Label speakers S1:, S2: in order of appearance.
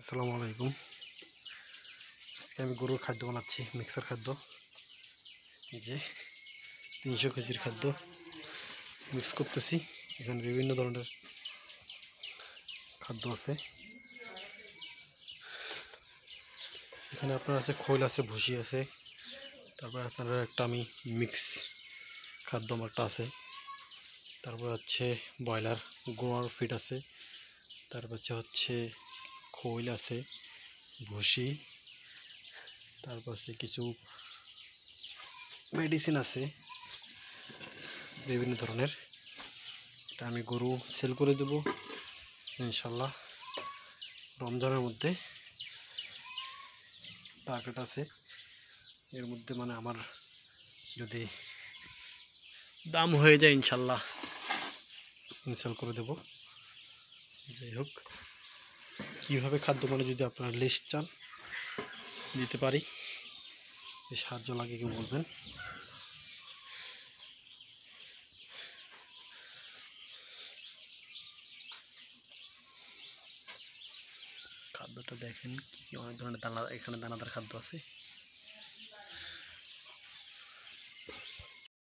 S1: আসসালামু আলাইকুম। আজকে আমি গরুর খাদ্য বানাচ্ছি, মিক্সার খাদ্য। এই যে 300 কেজির খাদ্য মিক্স করতেছি। এখানে বিভিন্ন ধরনের খাদ্য আছে। এখানে আপনার আছে খৈল আছে, ভুসি আছে, তারপরে আপনার একটা আমি মিক্স খাদ্য আমারটা আছে, তারপর হচ্ছে ব্রয়লার গোয়ার ফিড আছে, তারপর হচ্ছে খৈল আছে, ভুসি, তারপর আছে কিছু মেডিসিন আছে বিভিন্ন ধরনের। এটা আমি গরু সেল করে দেব ইনশাল্লাহ। রমজানের মধ্যে টার্গেট আছে, এর মধ্যে মানে আমার যদি দাম হয়ে যায় ইনশাল্লাহ আমি সেল করে দেব। যাই হোক, কীভাবে খাদ্য মানে যদি আপনারা লিস্ট চান দিতে পারি, এই সাহায্য লাগে কেউ বলবেন। খাদ্যটা দেখেন কি কি অনেক ধরনের দানা, এখানে দানাদার খাদ্য আছে।